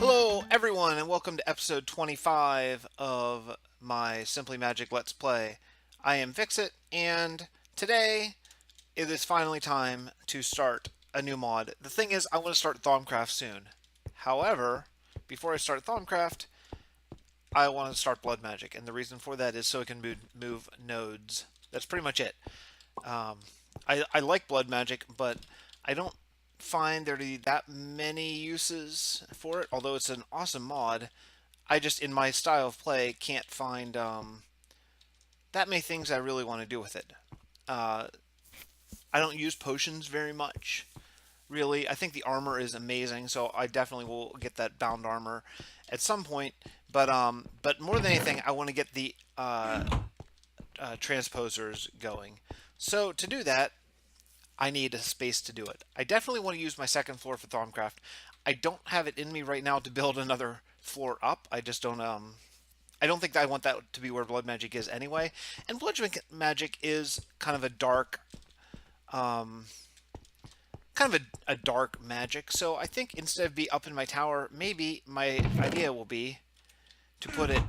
Hello everyone and welcome to episode 25 of my Simply Magic Let's Play. I am Fixit and today it is finally time to start a new mod. The thing is, I want to start Thaumcraft soon. However, before I start Thaumcraft, I want to start Blood Magic, and the reason for that is so I can move nodes. That's pretty much it. I like Blood Magic, but I don't find there to be that many uses for it, although it's an awesome mod. I just, in my style of play, can't find that many things I really want to do with it. I don't use potions very much, really. I think the armor is amazing, so I definitely will get that bound armor at some point. But more than anything, I want to get the transposers going. So to do that, I need a space to do it. I definitely want to use my second floor for Thaumcraft. I don't have it in me right now to build another floor up. I just don't I don't think that I want that to be where Blood Magic is anyway. And Blood Magic is kind of a dark a dark magic. So I think instead of be up in my tower, maybe my idea will be to put it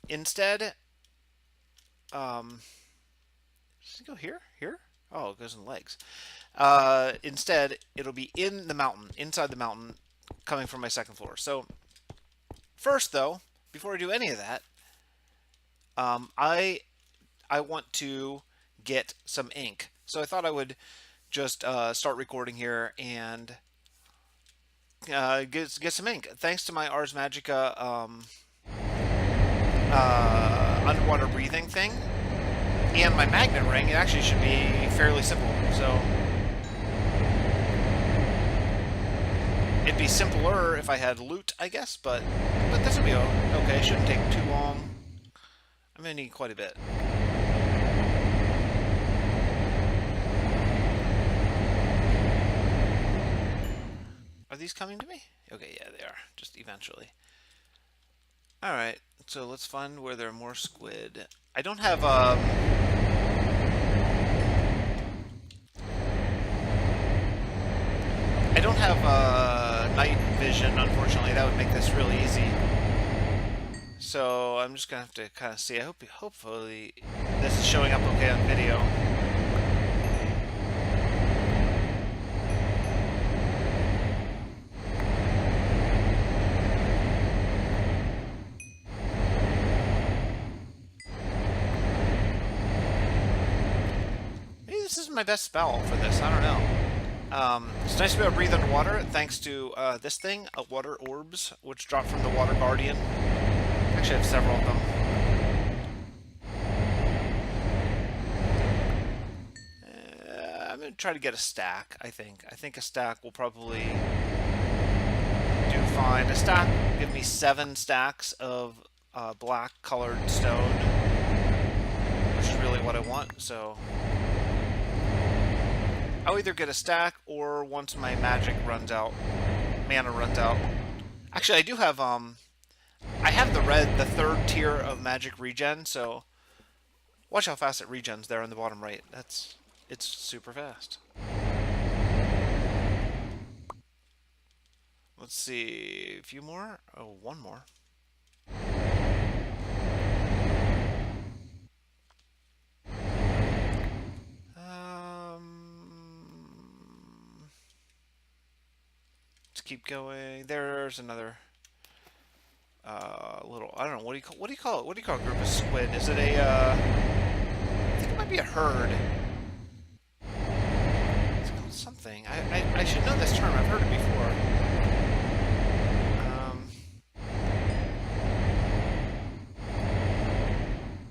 instead does it go here? Here? Oh, it goes in the legs. Instead, it'll be in the mountain, inside the mountain, coming from my second floor. So, first though, before I do any of that, I want to get some ink. So I thought I would just start recording here and get some ink. Thanks to my Ars Magica underwater breathing thing and my magnet ring, it actually should be fairly simple. So it'd be simpler if I had loot, I guess, but this will be okay. Shouldn't take too long. I'm gonna need quite a bit. Are these coming to me? Okay, yeah, they are. Just eventually. Alright, so let's find where there are more squid. I don't have night vision, unfortunately. That would make this really easy. So I'm just gonna have to kind of see. Hopefully this is showing up okay on video. Maybe this isn't my best spell for this. I don't know. It's nice to be able to breathe underwater thanks to this thing, water orbs, which drop from the Water Guardian. Actually, I have several of them. I'm going to try to get a stack, I think. I think a stack will probably do fine. A stack will give me 7 stacks of black colored stone, which is really what I want, so I'll either get a stack or once my magic runs out, mana runs out. Actually, I do have I have the third tier of magic regen, so watch how fast it regens there on the bottom right. It's super fast. Let's see, a few more. Oh, one more. Keep going. There's another little. I don't know. What do you call it? What do you call a group of squid? Is it a? I think it might be a herd. It's called something. I should know this term. I've heard it before.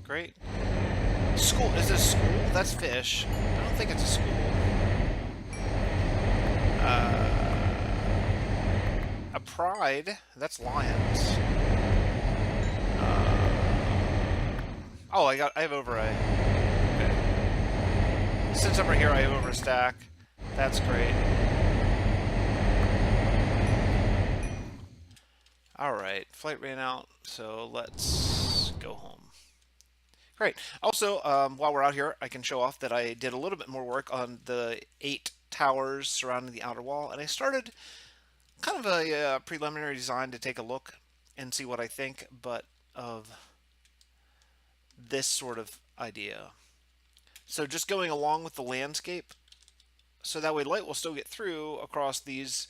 Great. School. Is this school? That's fish. I don't think it's a school. A pride, that's lions. Oh, I have over a. Okay. Since I'm right here, I have over a stack. That's great. Alright, flight ran out, so let's go home. Great. Also, while we're out here, I can show off that I did a little bit more work on the 8 towers surrounding the outer wall, and I started kind of a preliminary design to take a look and see what I think, but of this sort of idea. So just going along with the landscape, so that way light will still get through across these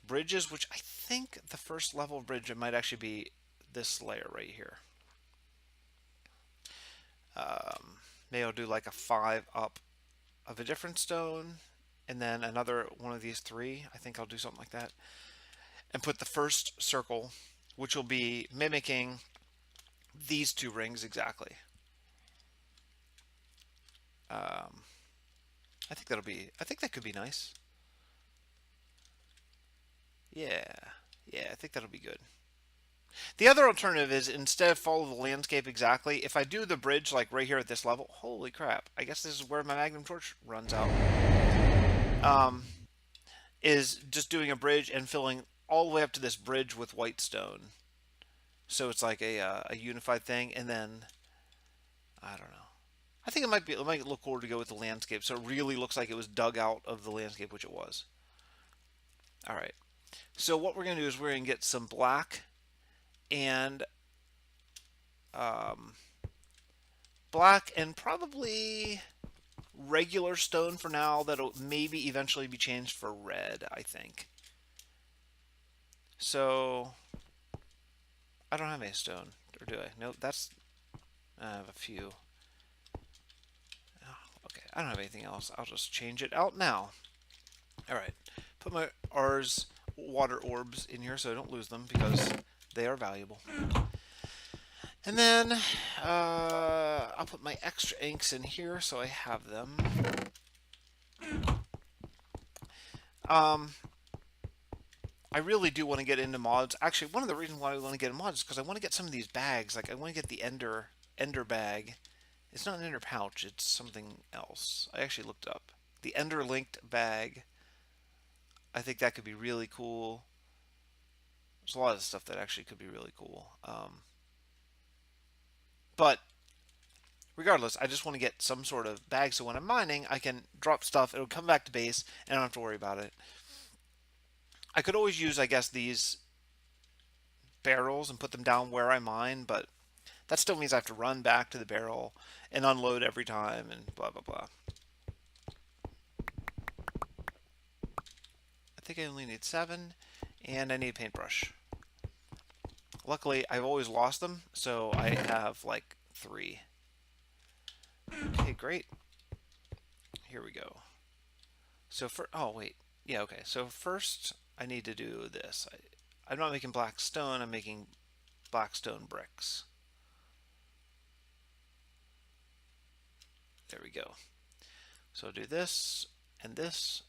bridges, which I think the first level bridge it might actually be this layer right here. Maybe I'll do like a 5 up of a different stone, and then another one of these 3. I think I'll do something like that. And put the first circle, which will be mimicking these 2 rings exactly. I think that could be nice. Yeah, I think that'll be good. The other alternative is instead of follow the landscape exactly, if I do the bridge like right here at this level, holy crap, I guess this is where my magnum torch runs out. Is just doing a bridge and filling all the way up to this bridge with white stone. So it's like a unified thing, and then I don't know. I think it might look cooler to go with the landscape, so it really looks like it was dug out of the landscape, which it was. All right. So what we're going to do is we're going to get some black and probably regular stone for now. That'll maybe eventually be changed for red, I think. So I don't have any stone, or do I? No, I have a few. Okay, I don't have anything else. I'll just change it out now. All right, put my R's water orbs in here so I don't lose them because they are valuable. And then I'll put my extra inks in here so I have them. I really do want to get into mods. Actually, one of the reasons why I want to get into mods is because I want to get some of these bags. Like I want to get the ender bag. It's not an ender pouch. It's something else. I actually looked up the ender linked bag. I think that could be really cool. There's a lot of stuff that actually could be really cool. But regardless, I just want to get some sort of bag so when I'm mining, I can drop stuff. It'll come back to base, and I don't have to worry about it. I could always use, I guess, these barrels and put them down where I mine, but that still means I have to run back to the barrel and unload every time and blah, blah, blah. I think I only need 7, and I need a paintbrush. Luckily, I've always lost them, so I have like 3. Okay, great. Here we go. So oh wait, yeah, okay. So first I need to do this. I'm not making black stone, I'm making black stone bricks. There we go. So I'll do this, and this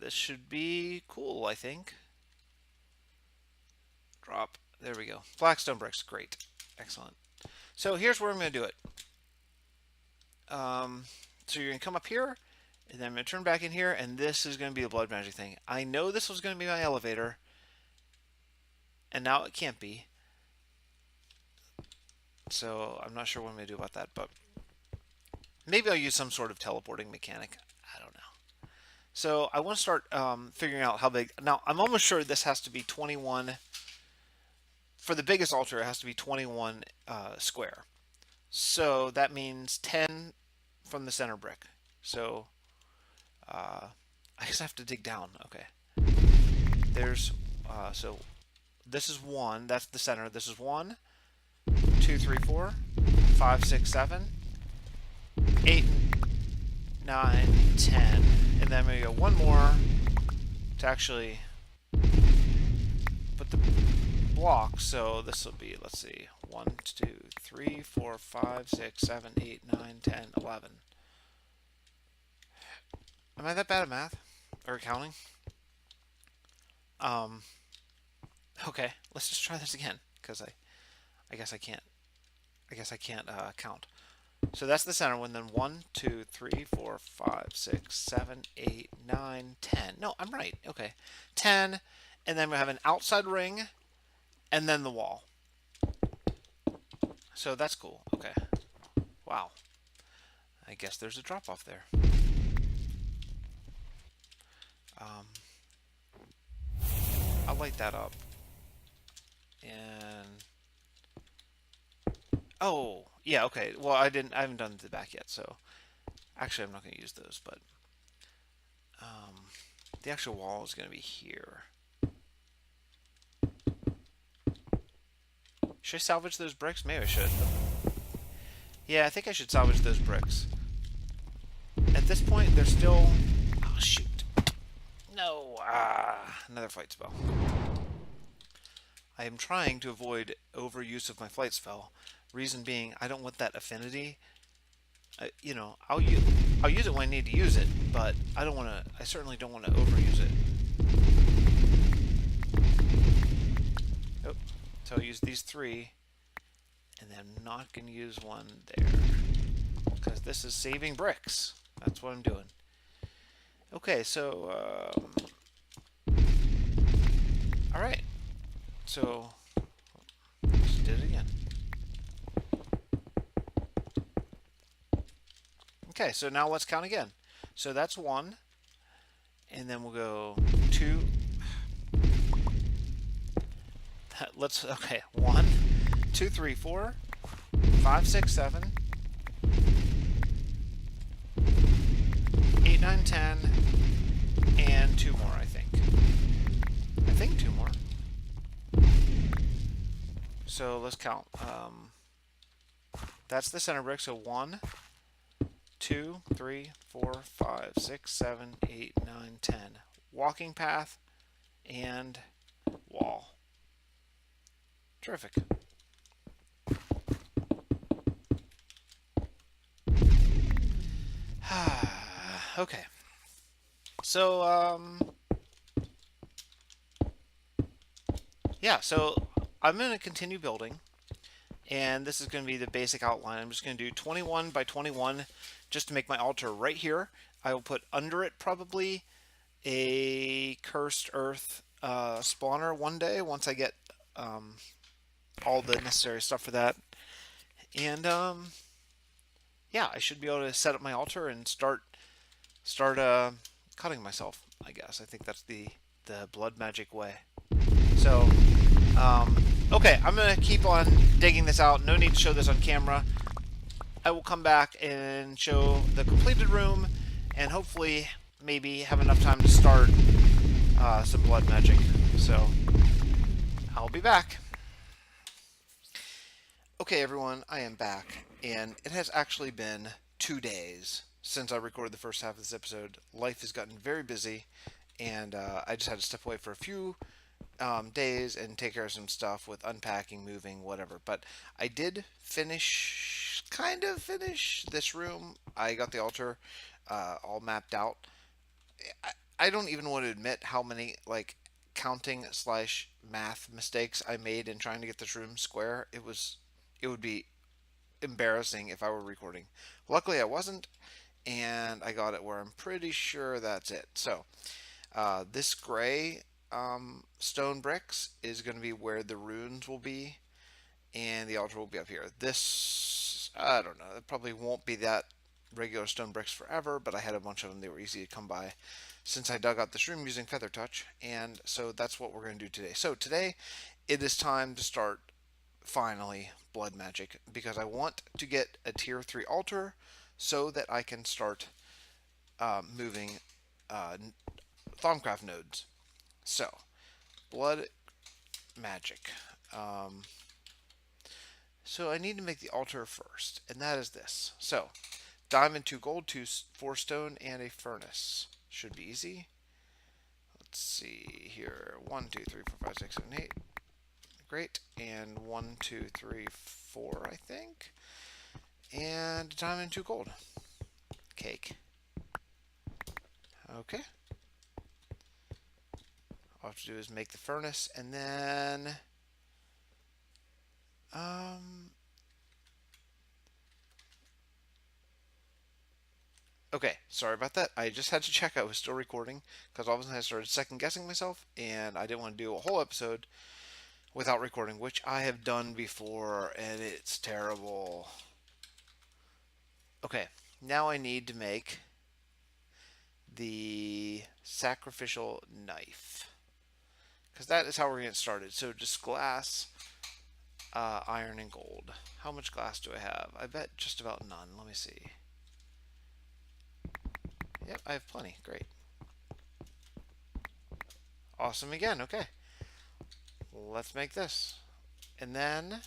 should be cool, I think. Drop. There we go. Black stone bricks. Great. Excellent. So here's where I'm going to do it. So you're going to come up here, and then I'm going to turn back in here, and this is going to be the blood magic thing. I know this was going to be my elevator, and now it can't be. So I'm not sure what I'm going to do about that, but maybe I'll use some sort of teleporting mechanic. I don't know. So I want to start figuring out how big. Now, I'm almost sure this has to be 21. For the biggest altar, it has to be 21 square. So that means 10 from the center brick. So I guess I have to dig down. Okay. There's so this is 1. That's the center. This is 1, 2, 3, 4, 5, 6, 7, 8, 9, 10, and then I'm gonna go 1 more to actually put the block. So this will be, let's see, 1, 2, 3, 4, 5, 6, 7, 8, 9, 10, 11. Am I that bad at math or accounting? Okay, let's just try this again because I guess I can't. I guess I can't count. So that's the center one. Then 1, 2, 3, 4, 5, 6, 7, 8, 9, 10. No, I'm right. Okay, 10, and then we have an outside ring, and then the wall. So that's cool. Okay. Wow. I guess there's a drop off there. Um, I'll light that up. And oh, yeah, okay. Well, I haven't done the back yet, so actually I'm not going to use those, but um, the actual wall is going to be here. Should I salvage those bricks? Maybe I should. Yeah, I think I should salvage those bricks. At this point, they're still... Oh, shoot. No. Another flight spell. I am trying to avoid overuse of my flight spell. Reason being, I don't want that affinity. You know, I'll use it when I need to use it, but I don't want to. I certainly don't want to overuse it. Oh, so I'll use these 3, and then I'm not going to use one there because this is saving bricks. That's what I'm doing. Okay, so all right. So just did it again. Okay, so now let's count again. So that's 1, and then we'll go 2. Okay, 1, 2, 3, 4, 5, 6, 7, 8, 9, 10, and 2 more, I think. I think 2 more. So let's count. That's the center brick, so 1, 2, 3, 4, 5, 6, 7, 8, 9, 10. Walking path and wall. Terrific. Okay. So, yeah, so I'm going to continue building, and this is going to be the basic outline. I'm just going to do 21 by 21 just to make my altar right here. I will put under it probably a cursed earth spawner one day once I get all the necessary stuff for that. And yeah, I should be able to set up my altar and start cutting myself, I guess. I think that's the blood magic way. So, okay, I'm going to keep on digging this out. No need to show this on camera. I will come back and show the completed room and hopefully maybe have enough time to start some blood magic. So, I'll be back. Okay, everyone, I am back, and it has actually been 2 days since I recorded the first half of this episode. Life has gotten very busy, and I just had to step away for a few days and take care of some stuff with unpacking, moving, whatever. But I did kind of finish this room. I got the altar all mapped out. I don't even want to admit how many, like, counting / math mistakes I made in trying to get this room square. It would be embarrassing if I were recording. Luckily I wasn't, and I got it where I'm pretty sure that's it. So this gray stone bricks is going to be where the runes will be, and the altar will be up here. This, I don't know, it probably won't be that regular stone bricks forever, but I had a bunch of them. They were easy to come by since I dug out this room using Feather Touch, and so that's what we're going to do today. So today it is time to start finally blood magic, because I want to get a tier 3 altar so that I can start moving Thaumcraft nodes. So blood magic. So I need to make the altar first, and that is this. So diamond, 2 gold, 4 stone, and a furnace. Should be easy. Let's see here. 1, 2, 3, 4, 5, 6, 7, 8. Great. And 1, 2, 3, 4, I think. And diamond, 2 gold. Cake. Okay. All I have to do is make the furnace, and then okay, sorry about that. I just had to check I was still recording, because all of a sudden I started second guessing myself, and I didn't want to do a whole episode without recording, which I have done before, and it's terrible. Okay, now I need to make the sacrificial knife. Because that is how we're going to get started. So just glass, iron, and gold. How much glass do I have? I bet just about none. Let me see. Yep, I have plenty. Great. Awesome again. Okay. Let's make this. And then,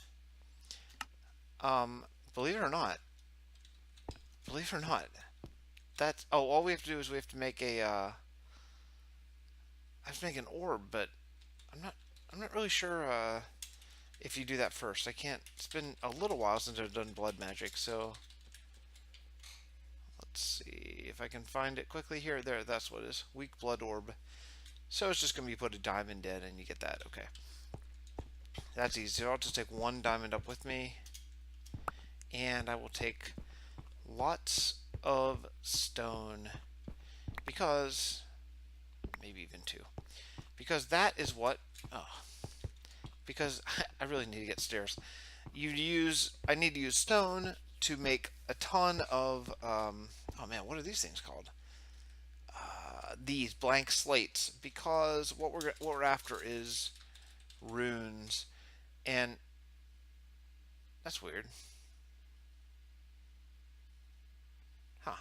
believe it or not, that's, oh, all we have to do is we have to make a, I have to make an orb, but I'm not really sure, if you do that first. I can't, it's been a little while since I've done blood magic, so let's see if I can find it quickly here. There, that's what it is. Weak blood orb. So it's just going to be put a diamond in and you get that. Okay. That's easy. So I'll just take one diamond up with me. And I will take lots of stone. Because, maybe even two. Because that is what, oh, because I really need to get stairs. I need to use stone to make a ton of, oh man, what are these things called? These blank slates, because what we're after is runes, and that's weird. Huh.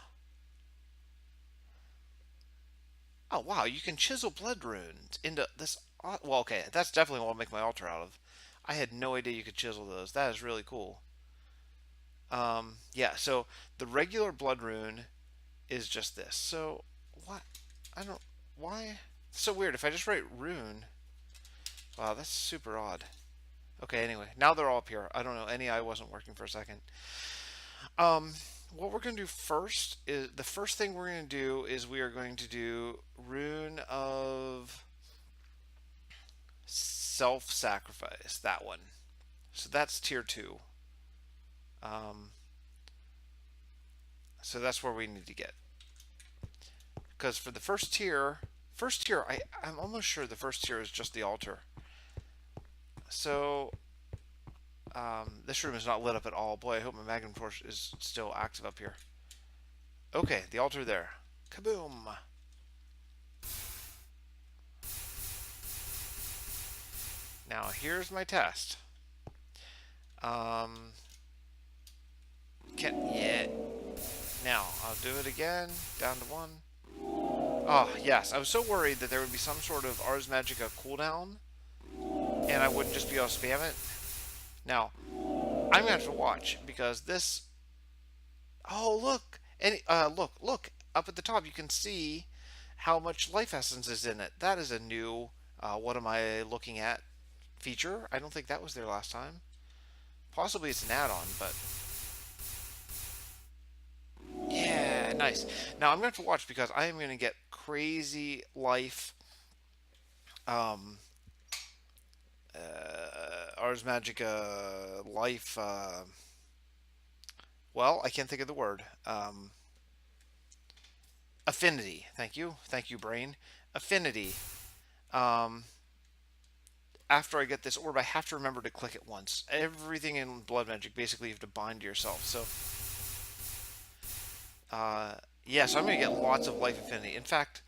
Oh wow, you can chisel blood runes into this. Well, okay, that's definitely what I'll make my altar out of. I had no idea you could chisel those. That is really cool. Yeah, so the regular blood rune is just this. So what? I don't. Why? It's so weird. If I just write rune. Wow, that's super odd. Okay, anyway, now they're all up here. I don't know. NEI wasn't working for a second. Um, what we're going to do first is the first thing we're going to do is we are going to do rune of self-sacrifice. That one. So that's tier 2. Um, so that's where we need to get. Because for the first tier, I'm almost sure the first tier is just the altar. So this room is not lit up at all. Boy, I hope my magnum torch is still active up here. Okay, the altar there. Kaboom! Now here's my test. Can't yet. Now I'll do it again. Down to 1. Oh yes, I was so worried that there would be some sort of Ars Magica cooldown, and I wouldn't just be able to spam it. Now I'm gonna have to watch because this. Oh look, and look up at the top. You can see how much life essence is in it. That is a new. What am I looking at? Feature. I don't think that was there last time. Possibly it's an add-on, but yeah, nice. Now I'm gonna have to watch because I am gonna get crazy life. Um, Ars Magica life. Well, I can't think of the word. Affinity. Thank you, brain. Affinity. Um, After I get this orb, I have to remember to click it once. Everything in blood magic basically you have to bind to yourself. So, yeah, so I'm going to get lots of life affinity. In fact,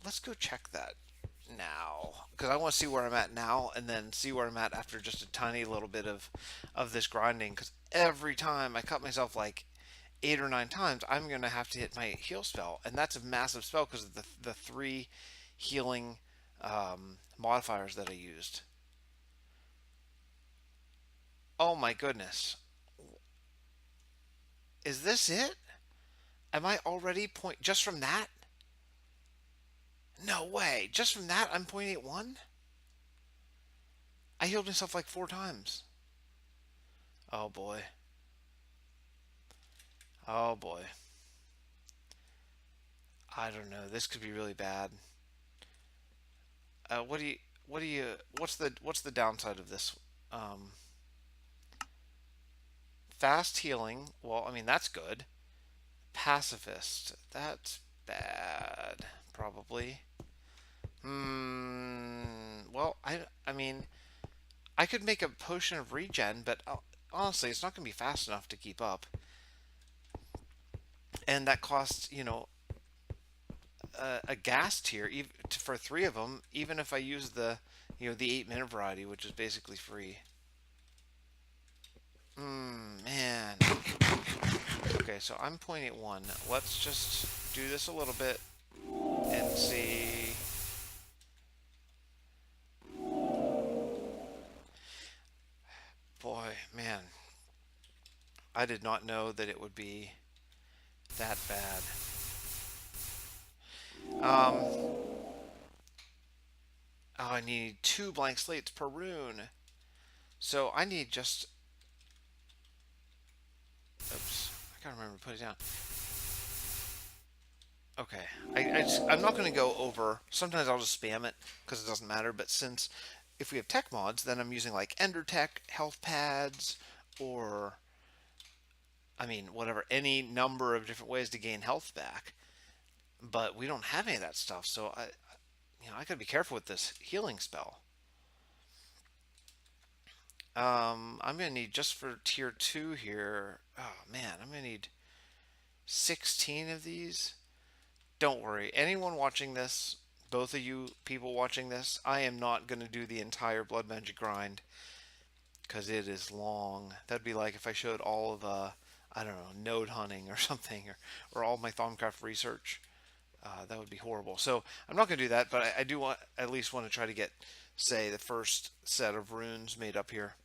let's go check that now. Because I want to see where I'm at now and then see where I'm at after just a tiny little bit of this grinding. Because every time I cut myself like 8 or 9 times, I'm going to have to hit my heal spell. And that's a massive spell because of the 3 healing modifiers that I used. Oh my goodness. Is this it? Am I already just from that? No way. Just from that I'm 0.81? I healed myself like 4 times. Oh boy. Oh boy. I don't know. This could be really bad. What's the downside of this? Fast healing. Well, I mean, that's good. Pacifist. That's bad. Probably. Well, I mean, I could make a potion of regen, but honestly, it's not going to be fast enough to keep up. And that costs, a gas tier for 3 of them, even if I use the 8-minute variety, which is basically free. Man. Okay, so I'm 0.81. Let's just do this a little bit and see. Boy, man, I did not know that it would be that bad. Oh, I need 2 blank slates per rune. So I need just. Oops, I gotta remember to put it down. Okay, I'm not going to go over. Sometimes I'll just spam it because it doesn't matter. But since if we have tech mods, then I'm using like Ender Tech, health pads, or I mean whatever, any number of different ways to gain health back. But we don't have any of that stuff, so I gotta be careful with this healing spell. I'm gonna need just for tier 2 here. Oh man, I'm gonna need 16 of these. Don't worry, anyone watching this, both of you people watching this, I am not going to do the entire blood magic grind because it is long. That'd be like if I showed all of, I don't know, node hunting or something, or all my Thaumcraft research. That would be horrible. So I'm not going to do that, but I do want, at least want to try to get, say, the first set of runes made up here.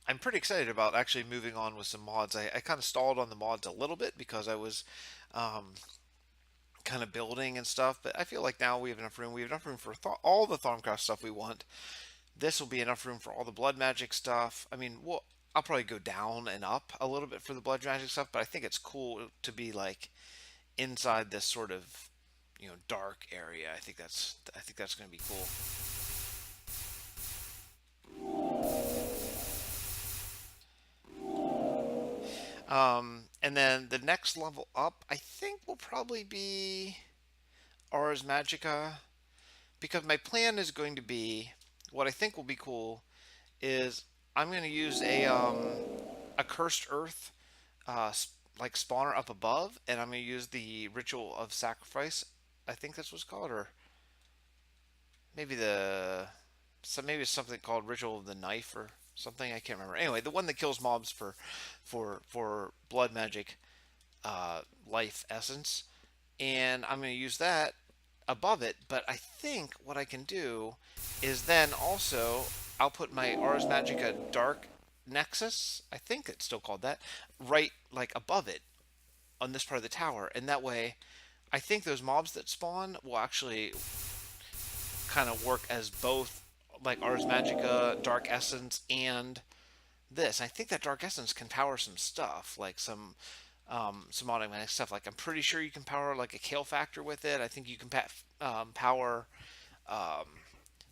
I'm pretty excited about actually moving on with some mods. I kind of stalled on the mods a little bit because I was kind of building and stuff, but I feel like now we have enough room. We have enough room for all the Thaumcraft stuff we want. This will be enough room for all the blood magic stuff. I mean, I'll probably go down and up a little bit for the blood magic stuff, but I think it's cool to be like inside this sort of dark area. I think that's going to be cool. And then the next level up, I think will probably be Ars Magica, because my plan is going to be, what I think will be cool is I'm going to use a cursed earth like spawner up above, and I'm going to use the ritual of sacrifice. I think that's what's called, or maybe maybe it's something called ritual of the knife or something. I can't remember. Anyway, the one that kills mobs for blood magic life essence, and I'm going to use that above it. But I think what I can do is then also I'll put my Ars Magica Dark Nexus, I think it's still called that, right like above it on this part of the tower, and that way I think those mobs that spawn will actually kind of work as both like Ars Magica, Dark Essence, and this. I think that Dark Essence can power some stuff, like some automatic stuff. Like I'm pretty sure you can power like a Kale Factor with it. I think you can power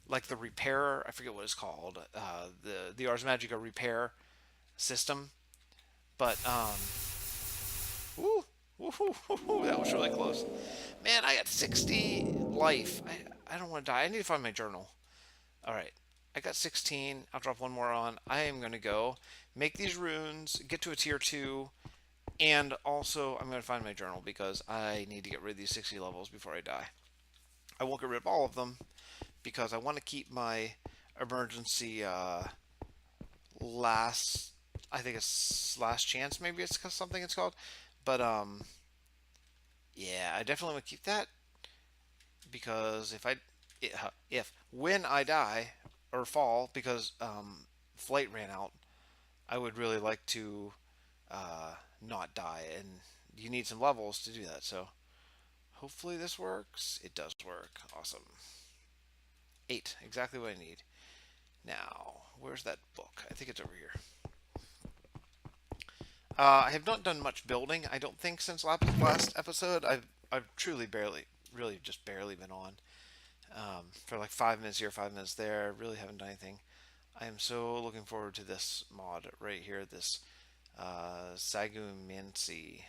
like the repairer. I forget what it's called. The Ars Magica repair system. But woo, that was really close. Man, I got 60 life. I don't want to die. I need to find my journal. All right. I got 16. I'll drop one more on. I am going to go make these runes, get to a tier 2, and also I'm going to find my journal because I need to get rid of these 60 levels before I die. I won't get rid of all of them because I want to keep my emergency last, I think it's last chance, maybe it's something it's called. But yeah, I definitely want to keep that because if when I die or fall because flight ran out, I would really like to not die, and you need some levels to do that. So hopefully this works. It does work. Awesome. 8, exactly what I need. Now, where's that book? I think it's over here. I have not done much building, I don't think, since last episode. I've truly really just barely been on. For like 5 minutes here, 5 minutes there. Really haven't done anything. I am so looking forward to this mod right here. This Sanguimancy,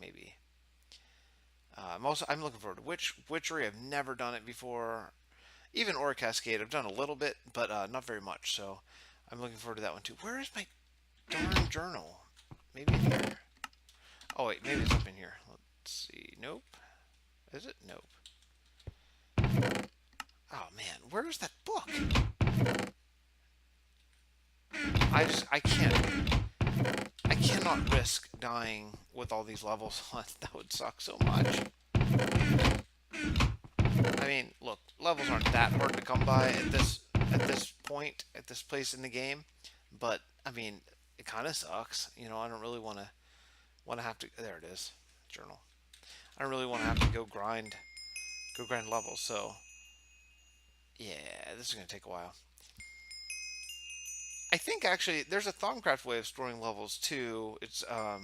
maybe. I'm looking forward to Witchery. I've never done it before. Even Aura Cascade, I've done a little bit, but not very much. So I'm looking forward to that one too. Where is my darn journal. Maybe in here. Oh wait, maybe it's up in here. Let's see. Nope. Is it? Nope. Oh man, where's that book? I cannot risk dying with all these levels on. That would suck so much. I mean, look, levels aren't that hard to come by at this point, at this place in the game, but I mean, it kind of sucks. You know, I don't really want to have to. There it is, journal. I don't really want to have to go grind levels. So yeah, this is gonna take a while. I think actually there's a Thaumcraft way of storing levels too. It's I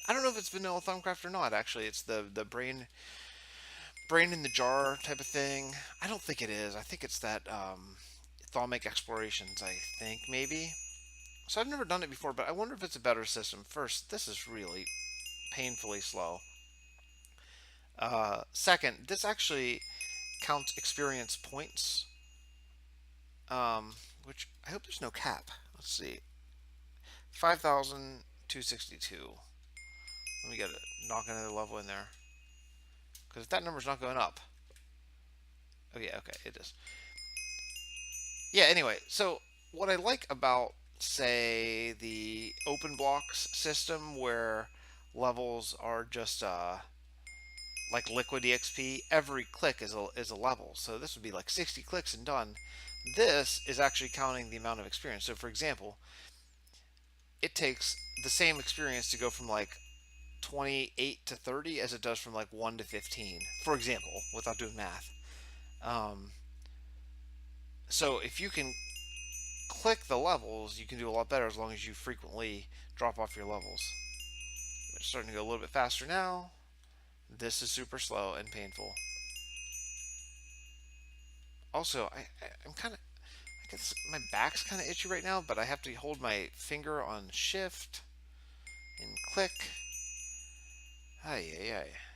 don't know if it's vanilla Thaumcraft or not. Actually, it's the brain in the jar type of thing. I don't think it is. I think it's that Thaumic Explorations. I think maybe. So I've never done it before, but I wonder if it's a better system. First, this is really painfully slow. Second, this actually counts experience points, which I hope there's no cap. Let's see, 5,262. Let me get it. Knock another level in there, because if that number's not going up. Oh yeah, okay, it is. Yeah. Anyway, so what I like about, say, the open blocks system, where levels are just like liquid EXP, every click is a level. So this would be like 60 clicks and done. This is actually counting the amount of experience. So for example, it takes the same experience to go from like 28 to 30 as it does from like 1 to 15, for example, without doing math. Um, so if you can click the levels, you can do a lot better as long as you frequently drop off your levels. It's starting to go a little bit faster now. This is super slow and painful. Also, I'm kind of, I guess my back's kind of itchy right now, but I have to hold my finger on shift and click.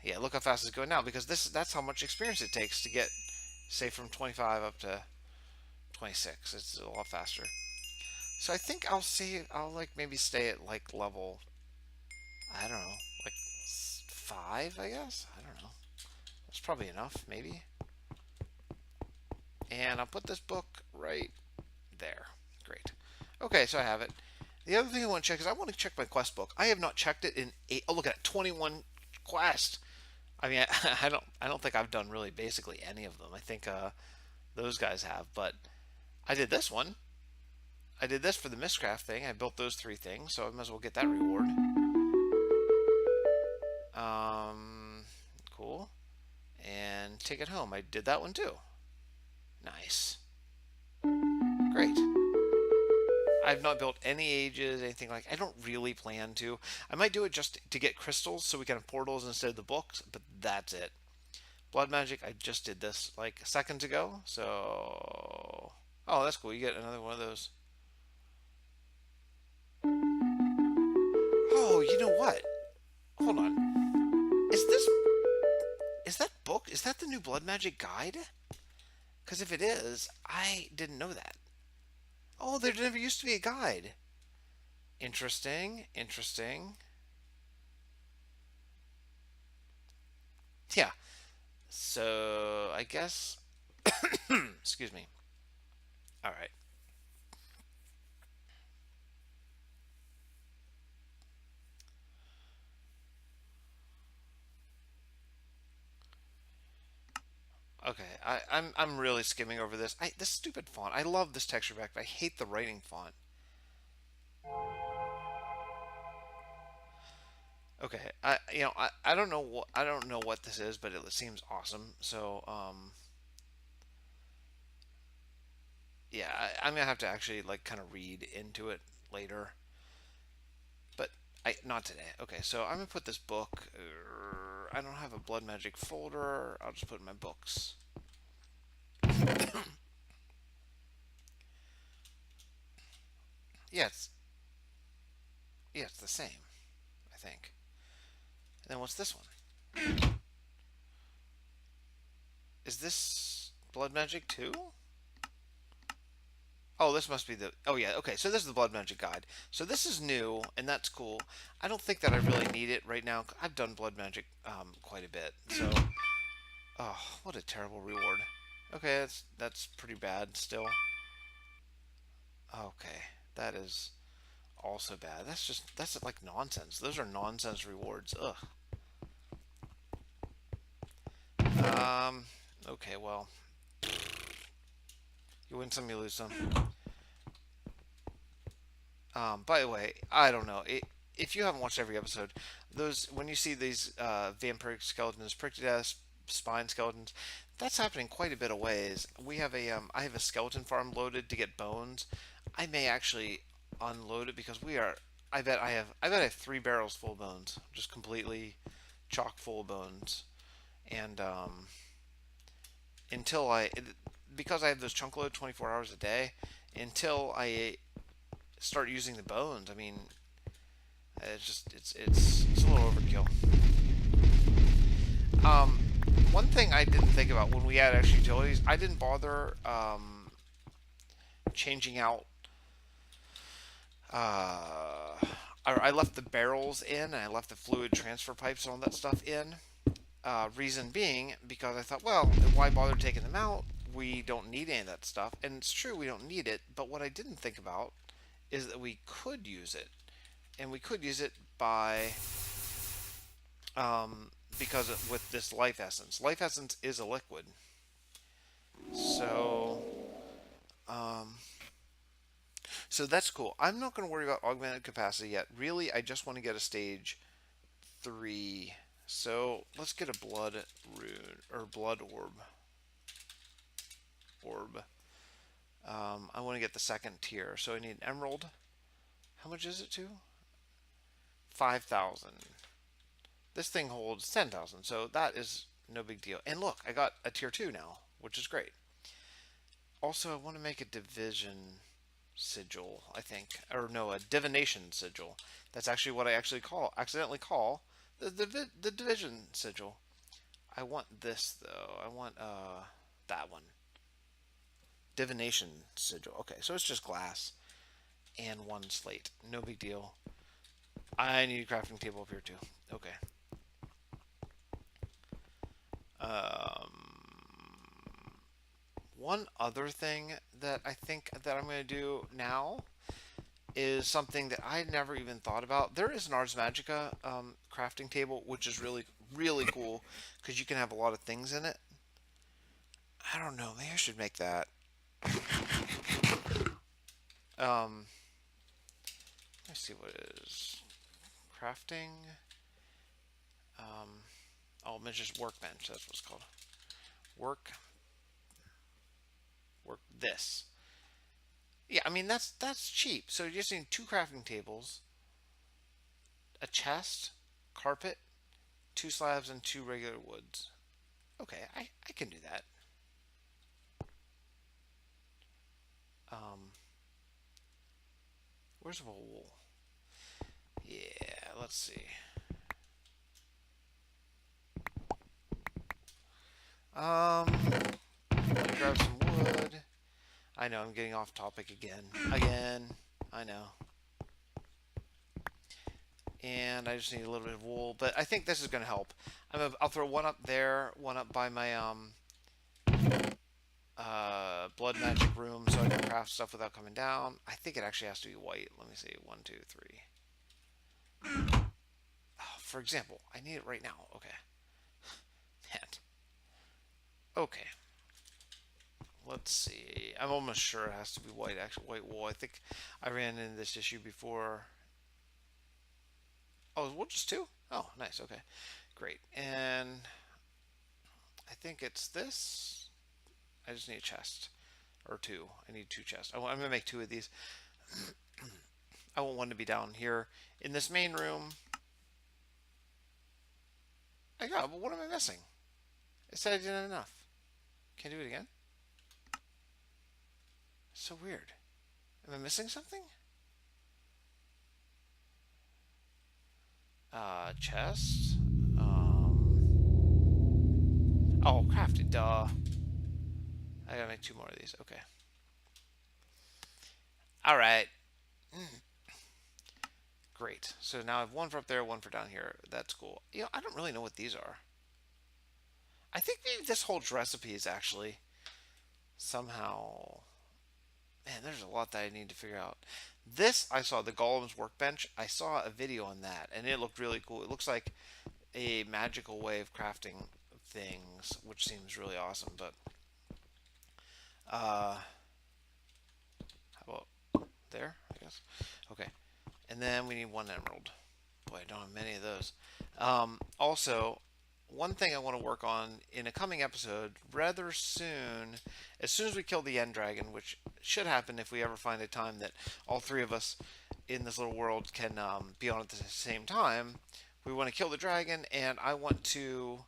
Yeah, look how fast it's going now, because that's how much experience it takes to get, say, from 25 up to 26. It's a lot faster. So I think I'll like maybe stay at like level, I don't know, like 5, I guess. I don't know. That's probably enough, maybe. And I'll put this book right there. Great. Okay, so I have it. The other thing I want to check is I want to check my quest book. I have not checked it in 8. Oh, look at that, 21 quests. I mean, I don't think I've done really basically any of them. I think those guys have, but I did this one. I did this for the Mistcraft thing. I built those 3 things, so I might as well get that reward. Cool. And take it home. I did that one too. Nice. Great. I've not built any ages, anything like. I don't really plan to. I might do it just to get crystals so we can have portals instead of the books, but that's it. Blood magic, I just did this like seconds ago, so. Oh, that's cool. You get another one of those. Oh, you know what? Hold on. Is that book? Is that the new blood magic guide? Because if it is, I didn't know that. Oh, there never used to be a guide. Interesting. Interesting. Yeah. So I guess. Excuse me. All right. Okay, I'm really skimming over this. This stupid font. I love this texture pack, but I hate the writing font. Okay, I don't know what this is, but it seems awesome. So yeah, I'm gonna have to actually like kind of read into it later, but I not today. Okay, so I'm gonna put this book. I don't have a blood magic folder. I'll just put in my books. Yeah, it's the same, I think. And then what's this one? Is this blood magic too? Oh, Oh, this must be the. Oh yeah, okay. So this is the Blood Magic Guide. So this is new, and that's cool. I don't think that I really need it right now. I've done Blood Magic quite a bit. So, oh, what a terrible reward. Okay, that's pretty bad still. Okay, that is also bad. That's like nonsense. Those are nonsense rewards. Ugh. Um. Okay, well, you win some, you lose some. By the way, I don't know. If you haven't watched every episode, those when you see these vampiric skeletons, pricked to death, spine skeletons, that's happening quite a bit of ways. We have I have a skeleton farm loaded to get bones. I may actually unload it because we are. I bet I have 3 barrels full of bones, just completely chock full of bones, and until because I have those chunk load 24 hours a day, until I start using the bones. I mean, it's a little overkill. Um, One thing I didn't think about when we add extra utilities, I didn't bother changing out. I left the barrels in, and I left the fluid transfer pipes and all that stuff in. Reason being, because I thought, well, why bother taking them out? We don't need any of that stuff, and it's true we don't need it. But what I didn't think about is that we could use it, and we could use it by because with this life essence. Life essence is a liquid, so um, so that's cool. I'm not going to worry about augmented capacity yet. Really, I just want to get a stage 3. So let's get a blood rune or blood orb. I want to get the second tier, so I need an emerald. How much is it to? 5,000. This thing holds 10,000, so that is no big deal. And look, I got a tier 2 now, which is great. Also, I want to make a division sigil, I think. Or no, a divination sigil. That's actually what I accidentally call the division sigil. I want this, though. I want that one. Divination sigil. Okay, so it's just glass and 1 slate. No big deal. I need a crafting table up here, too. Okay. One other thing that I think that I'm going to do now is something that I never even thought about. There is an Ars Magica crafting table, which is really, really cool because you can have a lot of things in it. I don't know. Maybe I should make that. Let's see what it is. Crafting. Oh, it's just workbench. That's what it's called. Work this. Yeah, I mean that's cheap. So you just need 2 crafting tables, a chest, carpet, 2 slabs, and 2 regular woods. Okay, I can do that. Where's the wool? Yeah, let's see. Grab some wood. I know I'm getting off topic again. I know. And I just need a little bit of wool, but I think this is going to help. I'll throw one up there, one up by my blood magic room, so I can craft stuff without coming down. I think it actually has to be white. Let me see. 1, 2, 3. Oh, for example, I need it right now. Okay. Man. Okay. Let's see. I'm almost sure it has to be white. Actually, white wool. I think I ran into this issue before. Oh, is wool just 2? Oh, nice. Okay, great. And I think it's this. I just need a chest or 2. I need 2 chests. I'm gonna make 2 of these. I want one to be down here in this main room. I got. But what am I missing? It said I didn't have enough. Can I do it again? So weird. Am I missing something? Chest. Oh, crafted. Duh. I gotta make 2 more of these. Okay. All right. Great. So now I have one for up there, one for down here. That's cool. I don't really know what these are. I think maybe this holds recipes actually. Somehow. Man, there's a lot that I need to figure out. This, I saw the Golem's workbench. I saw a video on that, and it looked really cool. It looks like a magical way of crafting things, which seems really awesome. But, how about there, I guess? Okay. And then we need one emerald. Boy, I don't have many of those. Also, one thing I want to work on in a coming episode rather soon, as soon as we kill the end dragon, which should happen if we ever find a time that all three of us in this little world can be on at the same time. We want to kill the dragon, and I want to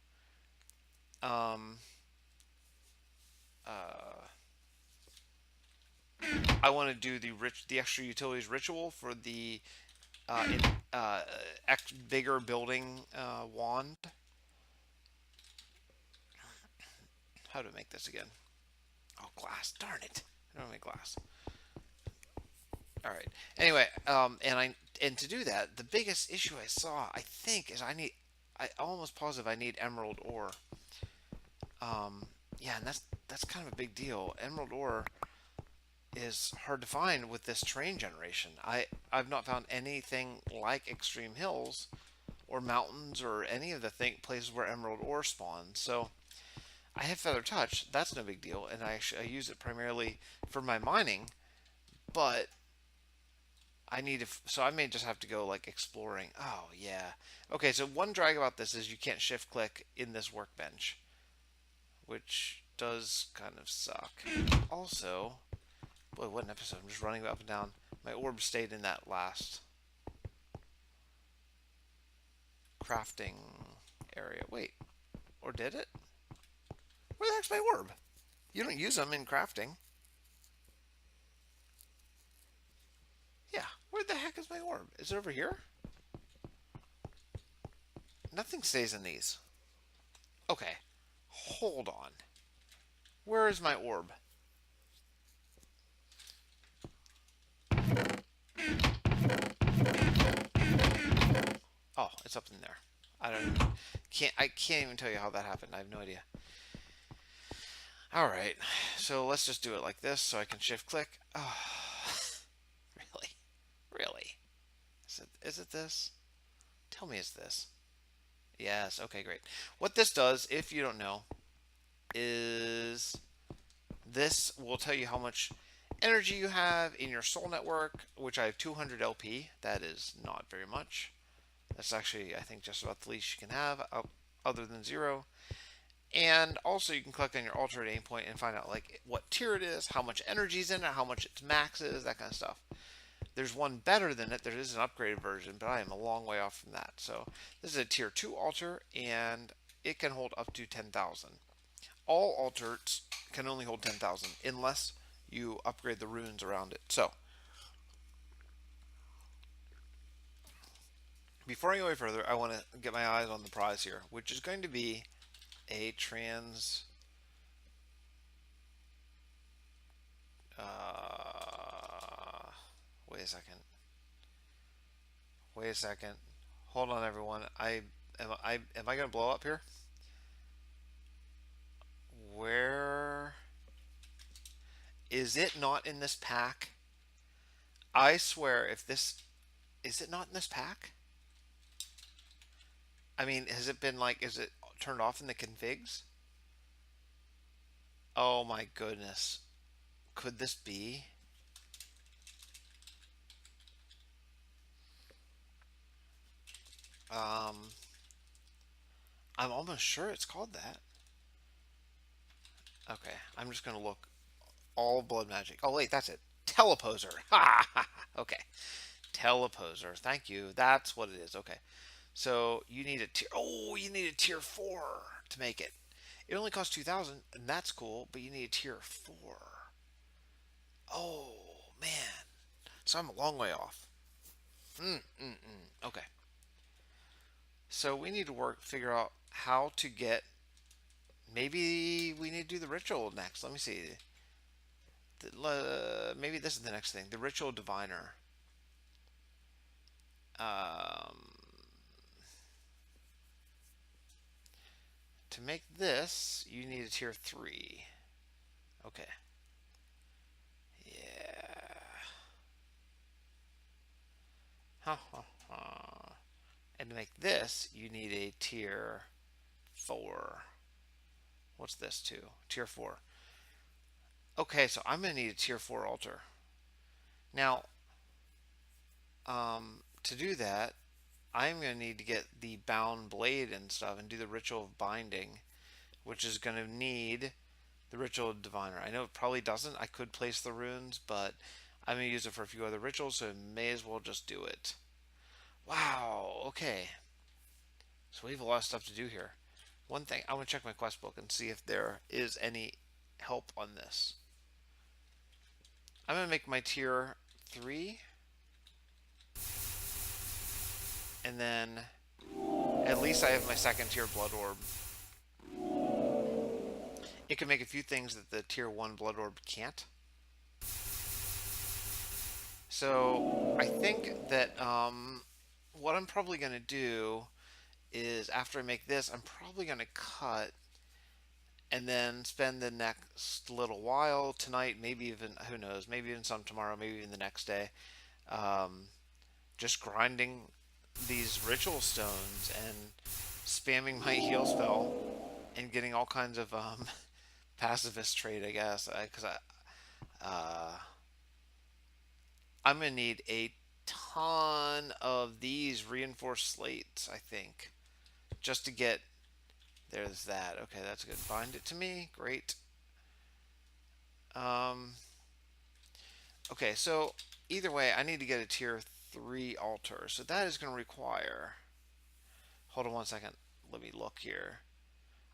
um, uh, do the extra utilities ritual for the in, bigger building wand. How to make this again? Oh, glass! Darn it! I don't make glass. All right. Anyway, and to do that, the biggest issue I saw, I think, is I almost positive I need emerald ore. Yeah, and that's kind of a big deal. Emerald ore is hard to find with this terrain generation. I've not found anything like extreme hills or mountains or any of the places where emerald ore spawns. So I have feather touch. That's no big deal, and I use it primarily for my mining. But I need to, so I may just have to go like exploring. Oh yeah. Okay, so one drag about this is you can't shift click in this workbench, which does kind of suck. Also, boy, what an episode! I'm just running up and down. My orb stayed in that last crafting area. Wait, or did it? Where the heck's my orb? You don't use them in crafting. Yeah, where the heck is my orb? Is it over here? Nothing stays in these. Okay, hold on. Where is my orb? Oh, it's up in there. I can't even tell you how that happened. I have no idea. All right, so let's just do it like this so I can shift click. Oh, really? Really? Is it this? Tell me it's this. Yes, okay, great. What this does, if you don't know, is this will tell you how much energy you have in your soul network, which I have 200 LP. That is not very much. That's actually, I think, just about the least you can have, other than 0. And also you can click on your altar at any point and find out like what tier it is, how much energy is in it, how much its max is, that kind of stuff. There's one better than it. There is an upgraded version, but I am a long way off from that. So this is a tier 2 altar, and it can hold up to 10,000. All altars can only hold 10,000 unless you upgrade the runes around it. So before I go any further, I want to get my eyes on the prize here, which is going to be a trans wait a second. Wait a second. Hold on, everyone. Am I gonna blow up here? Where is it not in this pack? I swear, if this is it not in this pack? I mean, has it been like, is it turned off in the configs? Oh my goodness. Could this be? Um, I'm almost sure it's called that. Okay, I'm just gonna look all blood magic. Oh wait, that's it. Teleposer. Ha! Okay, teleposer. Thank you. That's what it is. Okay, so you need a tier. Oh, you need a tier 4 to make it. It only costs 2,000, and that's cool. But you need a tier 4. Oh man, so I'm a long way off. Okay, so we need to figure out how to get. Maybe we need to do the ritual next. Let me see. maybe this is the next thing. The ritual diviner. To make this, you need a tier 3. Okay. Yeah. Ha ha ha. And to make this, you need a tier 4. What's this too? Tier 4. Okay, so I'm going to need a tier 4 altar. Now, to do that, I'm going to need to get the bound blade and stuff and do the ritual of binding, which is going to need the ritual diviner. I know it probably doesn't. I could place the runes, but I'm going to use it for a few other rituals, so I may as well just do it. Wow, okay. So we have a lot of stuff to do here. One thing, I want to check my quest book and see if there is any help on this. I'm going to make my tier 3. And then at least I have my second tier blood orb. It can make a few things that the tier 1 blood orb can't. So I think that what I'm probably going to do is after I make this, I'm probably going to cut and then spend the next little while tonight, maybe even, who knows, maybe even some tomorrow, maybe even the next day, just grinding these ritual stones and spamming my heal spell and getting all kinds of pacifist trade, I guess, because I'm gonna need a ton of these reinforced slates, I think, just to get. There's that. Okay, that's good. Bind it to me. Great. Okay, so either way, I need to get a tier 3 altar. So that is going to require. Hold on one second. Let me look here.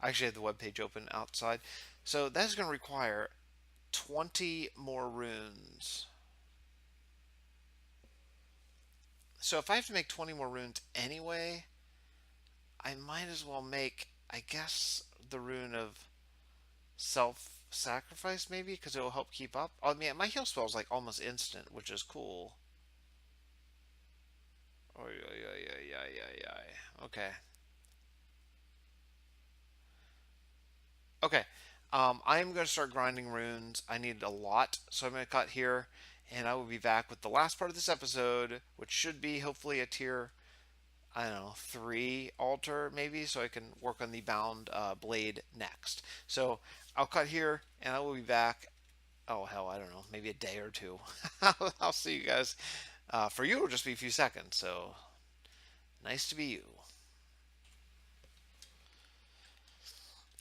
I actually have the webpage open outside. So that's going to require 20 more runes. So if I have to make 20 more runes anyway, I might as well make, I guess, the rune of self-sacrifice maybe, because it will help keep up. I mean, my heal spell is like almost instant, which is cool. Oh, yeah. Okay. Okay. I am going to start grinding runes. I need a lot, so I'm going to cut here, and I will be back with the last part of this episode, which should be hopefully a tier, I don't know, 3 altar maybe, so I can work on the bound blade next. So I'll cut here, and I will be back. Oh hell, I don't know, maybe a day or two. I'll see you guys. For you, it'll just be a few seconds. So nice to be you.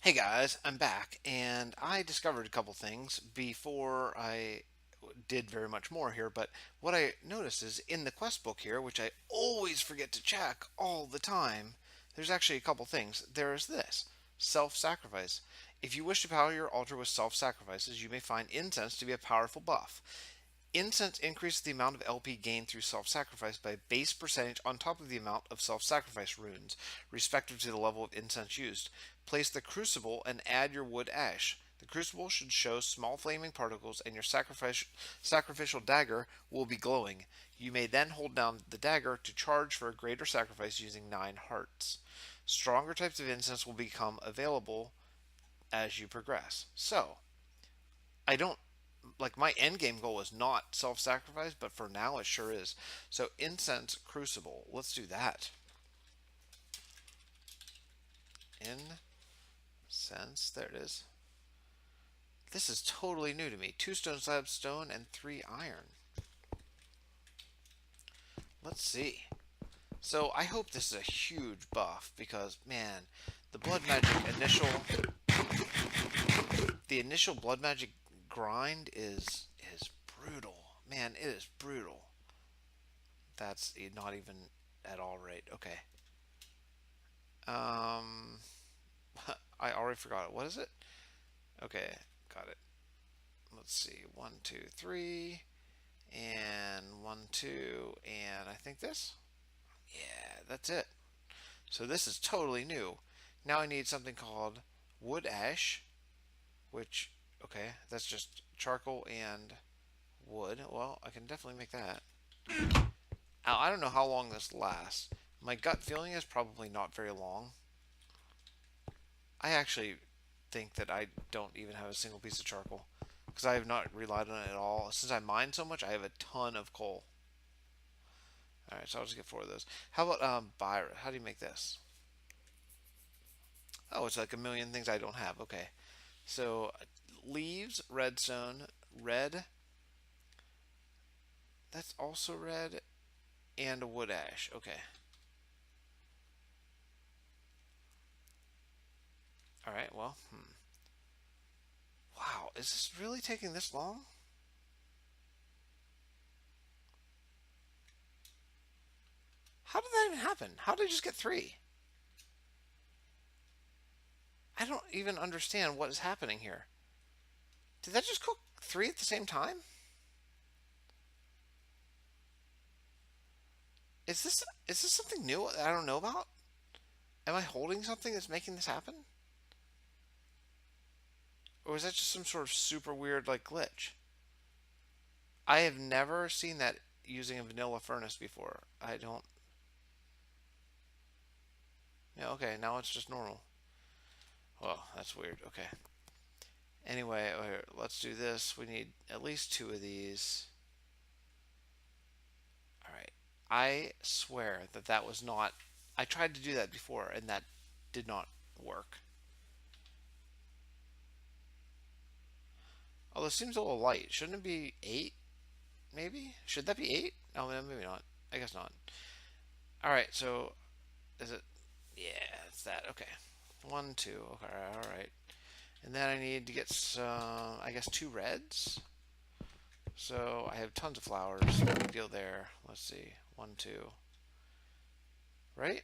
Hey guys, I'm back, and I discovered a couple things before I did very much more here, but what I noticed is in the quest book here, which I always forget to check all the time, there's actually a couple things. There is this, self-sacrifice. If you wish to power your altar with self-sacrifices, you may find incense to be a powerful buff. Incense increases the amount of LP gained through self-sacrifice by a base percentage on top of the amount of self-sacrifice runes, respective to the level of incense used. Place the crucible and add your wood ash. The crucible should show small flaming particles, and your sacrificial dagger will be glowing. You may then hold down the dagger to charge for a greater sacrifice using 9 hearts. Stronger types of incense will become available as you progress. So, I don't like, my end game goal is not self-sacrifice, but for now it sure is. So incense crucible, let's do that. Incense, there it is. This is totally new to me. 2 stone slabs stone and 3 iron. Let's see. So I hope this is a huge buff because, man, the blood magic the initial blood magic grind is brutal. Man, it is brutal. That's not even at all right. Okay. I already forgot it. What is it? Okay, got it. Let's see. 1, 2, 3, and 1, 2, and I think this. Yeah, that's it. So this is totally new. Now I need something called wood ash, which Okay, that's just charcoal and wood. Well, I can definitely make that. Now, I don't know how long this lasts. My gut feeling is probably not very long. I actually think that I don't even have a single piece of charcoal because I have not relied on it at all. Since I mine so much, I have a ton of coal. All right, so I'll just get 4 of those. How about Byra? How do you make this? Oh, it's like a million things I don't have. Okay, so leaves, redstone, red. That's also red, and a wood ash. Okay. All right. Well. Wow, is this really taking this long? How did that even happen? How did I just get 3? I don't even understand what is happening here. Did that just cook 3 at the same time? Is this something new that I don't know about? Am I holding something that's making this happen? Or is that just some sort of super weird like glitch? I have never seen that using a vanilla furnace before. I don't. Yeah, okay, now it's just normal. Well, that's weird. Okay. Anyway, let's do this. We need at least 2 of these. All right. I swear that that was not. I tried to do that before, and that did not work. Oh, this seems a little light. Shouldn't it be 8? Maybe? Should that be 8? Oh, no, maybe not. I guess not. All right. So, is it? Yeah, it's that. Okay. 1, 2. Okay. All right. And then I need to get some. I guess 2 reds. So I have tons of flowers. No big deal there. Let's see. 1, 2. Right?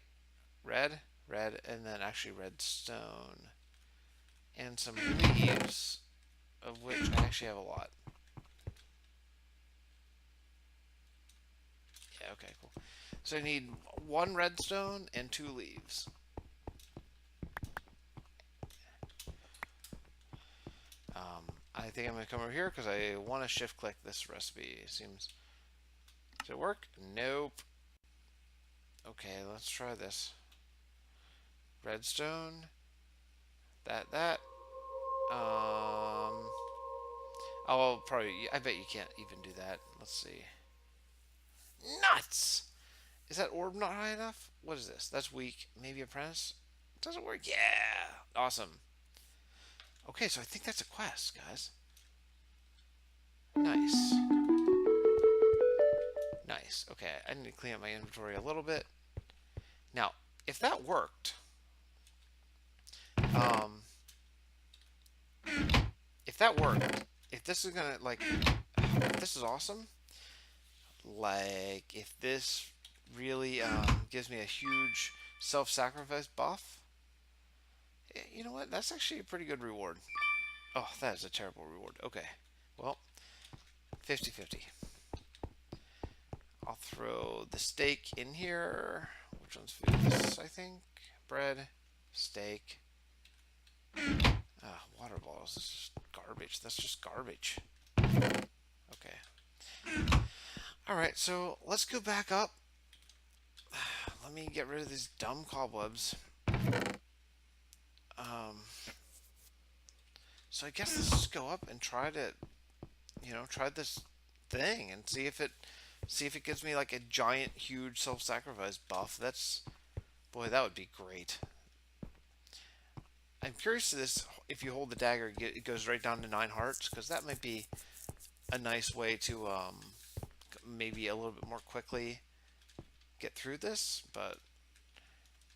Red, red, and then actually redstone. And some leaves, of which I actually have a lot. Yeah, okay, cool. So I need 1 redstone and 2 leaves. I think I'm going to come over here because I want to shift click this recipe. It seems. Does it work? Nope. Okay, let's try this. Redstone. That. Oh, probably. I bet you can't even do that. Let's see. Nuts! Is that orb not high enough? What is this? That's weak. Maybe apprentice? Doesn't work. Yeah! Awesome. Okay, so I think that's a quest, guys. Nice. Nice. Okay, I need to clean up my inventory a little bit. Now, if that worked, um, if that worked, if this is gonna, like, if this is awesome, like, if this really gives me a huge self-sacrifice buff, you know what? That's actually a pretty good reward. Oh, that is a terrible reward. Okay. Well, 50-50. I'll throw the steak in here. Which one's food? This, I think. Bread, steak. Water bottles. This is garbage. That's just garbage. Okay. Alright, so let's go back up. Let me get rid of these dumb cobwebs. So I guess let's just go up and try to, try this thing and see if it gives me like a giant, huge self-sacrifice buff. Boy, that would be great. I'm curious to this. If you hold the dagger, it goes right down to 9 hearts, because that might be a nice way to maybe a little bit more quickly get through this. But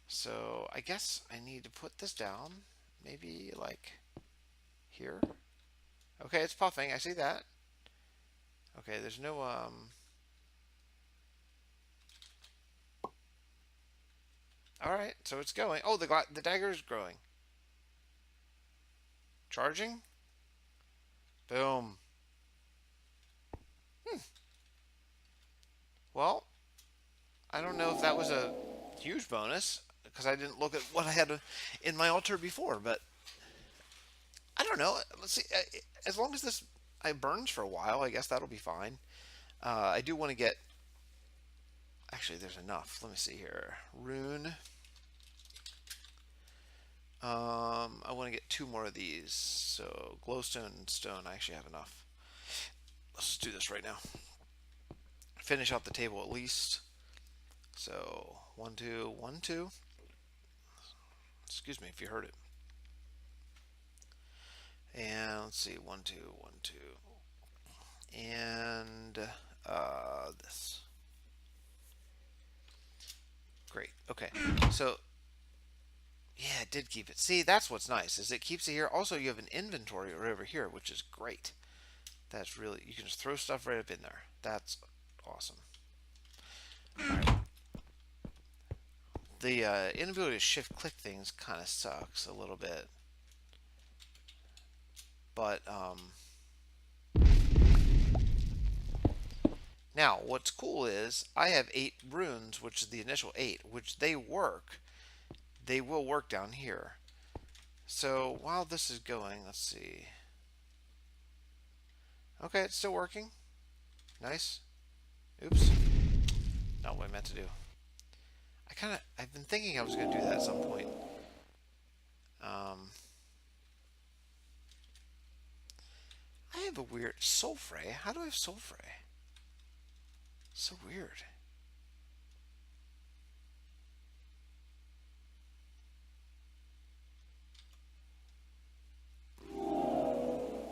so I guess I need to put this down, maybe like here. Okay, it's puffing. I see that. Okay, there's no All right, so it's going. Oh, the dagger is growing. Charging. Boom. Well, I don't know if that was a huge bonus because I didn't look at what I had in my altar before, but I don't know. Let's see. As long as this I burns for a while, I guess that'll be fine. I do want to get. Actually, there's enough. Let me see here. Rune. I want to get 2 more of these. So glowstone and stone. I actually have enough. Let's just do this right now. Finish out the table at least. So 1, 2, 1, 2. Excuse me if you heard it. And let's see, 1, 2, 1, 2, and this. Great. Okay. So yeah, it did keep it. See, that's what's nice is it keeps it here. Also, you have an inventory right over here, which is great. That's really you can just throw stuff right up in there. That's awesome. All right. The inability to shift click things kind of sucks a little bit, but now what's cool is I have 8 runes, which is the initial 8, which they work. They will work down here. So while this is going, let's see. Okay, it's still working. Nice. Oops. Not what I meant to do. I've been thinking I was going to do that at some point. I have a weird sulfray. How do I have sulfray? So weird.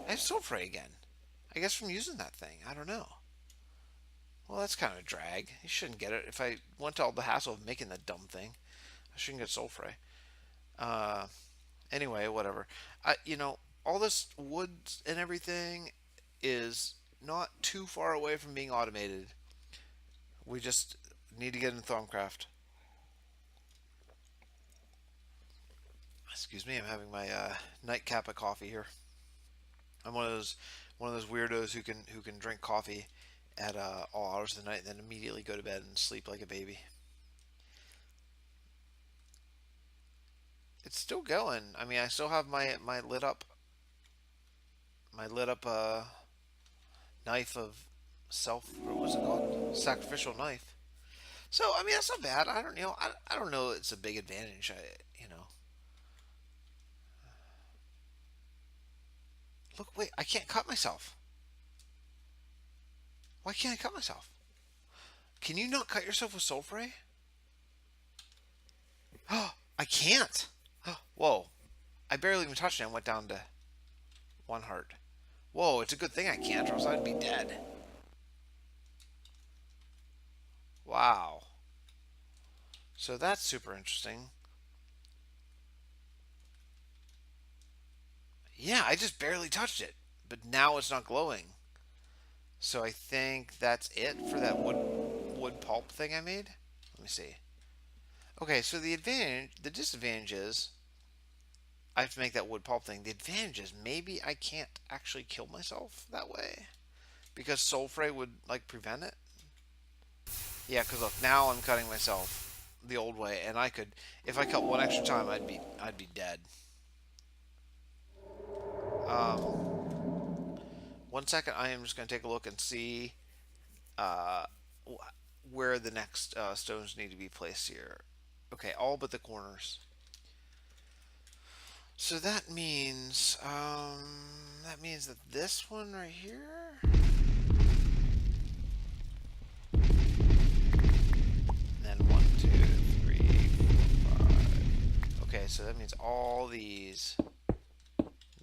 I have sulfray again. I guess from using that thing. I don't know. Well, that's kind of a drag. You shouldn't get it. If I went to all the hassle of making that dumb thing, I shouldn't get sulfray. Uh, anyway, whatever. All this wood and everything is not too far away from being automated. We just need to get in Thaumcraft. Excuse me, I'm having my nightcap of coffee here. I'm one of those weirdos who can drink coffee at all hours of the night and then immediately go to bed and sleep like a baby. It's still going. I mean, I still have my lit up knife of self. What was it called? Sacrificial knife. So I mean, that's not bad. I don't I don't know. It's a big advantage. Look, wait. I can't cut myself. Why can't I cut myself? Can you not cut yourself with sulfray? Oh, I can't. Oh, whoa. I barely even touched it and went down to 1 heart. Whoa, it's a good thing I can't, or else I'd be dead. Wow. So that's super interesting. Yeah, I just barely touched it, but now it's not glowing. So I think that's it for that wood pulp thing I made. Let me see. Okay, so the disadvantage is I have to make that wood pulp thing. The advantage is maybe I can't actually kill myself that way because sulfray would like prevent it. Yeah, because look, now I'm cutting myself the old way, and I could, if I cut one extra time, I'd be dead. 1 second, I am just going to take a look and see uh, where the next stones need to be placed here. Okay, all but the corners. So that means that this one right here. And then 1, 2, 3, 4, 5. Okay, so that means all these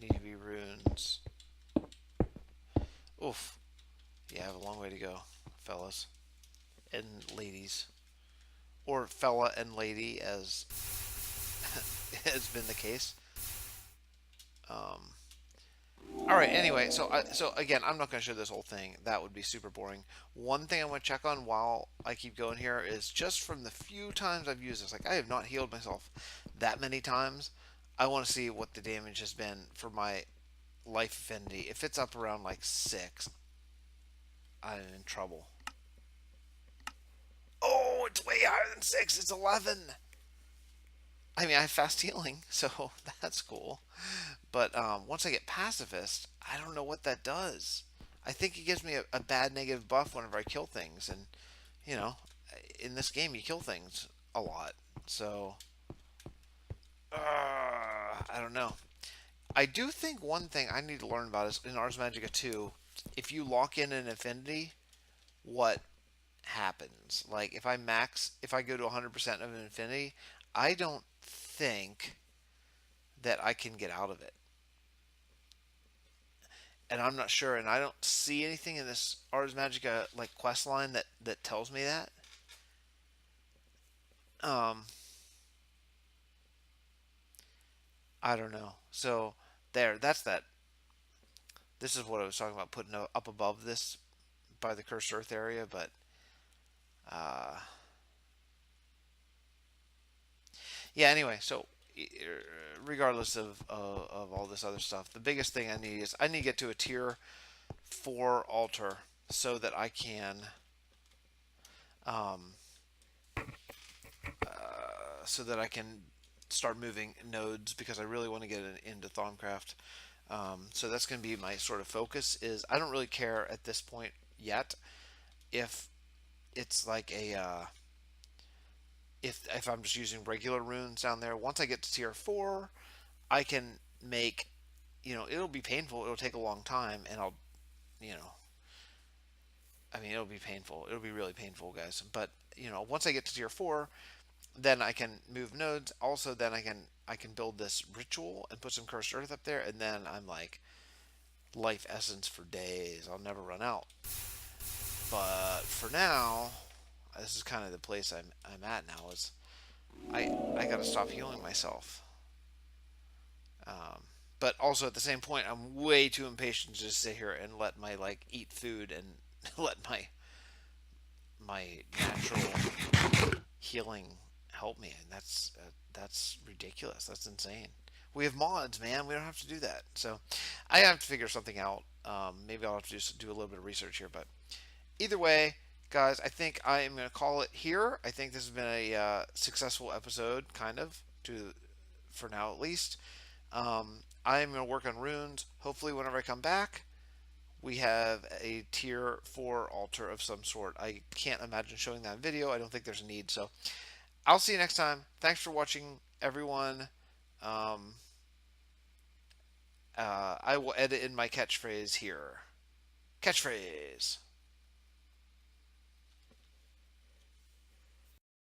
need to be runes. Oof. Yeah, I have a long way to go, fellas and ladies, or fella and lady, as has been the case. All right. Anyway, so again, I'm not going to show this whole thing. That would be super boring. One thing I want to check on while I keep going here is just from the few times I've used this. Like I have not healed myself that many times. I want to see what the damage has been for my life affinity. If it's up around like 6, I'm in trouble. Oh, it's way higher than 6. It's 11. I mean, I have fast healing, so that's cool. But once I get pacifist, I don't know what that does. I think it gives me a bad negative buff whenever I kill things, and you know, in this game you kill things a lot. So I don't know. I do think one thing I need to learn about is in Ars Magica 2, if you lock in an affinity, what happens? Like if I go to 100% of an affinity, I don't think that I can get out of it. And I'm not sure, and I don't see anything in this Ars Magica like quest line that tells me that. Um, I don't know. So there, that's that. This is what I was talking about putting up above this by the cursed earth area, but uh, yeah. Anyway, so regardless of all this other stuff, the biggest thing I need is I need to get to a tier 4 altar so that I can um, start moving nodes because I really want to get into Thaumcraft. So that's going to be my sort of focus. Is I don't really care at this point yet if it's like a if I'm just using regular runes down there. Once I get to tier 4, I can make, it'll be painful. It'll take a long time, and you know I mean it'll be painful. It'll be really painful, guys. But once I get to tier 4, then I can move nodes. Also, then I can build this ritual and put some cursed earth up there, and then I'm like life essence for days. I'll never run out. But for now, this is kind of the place I'm at now. Is I got to stop healing myself. Um, but also at the same point, I'm way too impatient to just sit here and let my like eat food and let my natural healing help me, and that's ridiculous. That's insane. We have mods, man. We don't have to do that. So I have to figure something out. Maybe I'll have to just do a little bit of research here, but either way, guys, I think I am going to call it here. I think this has been a successful episode, kind of, for now at least. I am going to work on runes. Hopefully, whenever I come back, we have a tier 4 altar of some sort. I can't imagine showing that video. I don't think there's a need. So I'll see you next time. Thanks for watching, everyone. Um, I will edit in my catchphrase here. Catchphrase.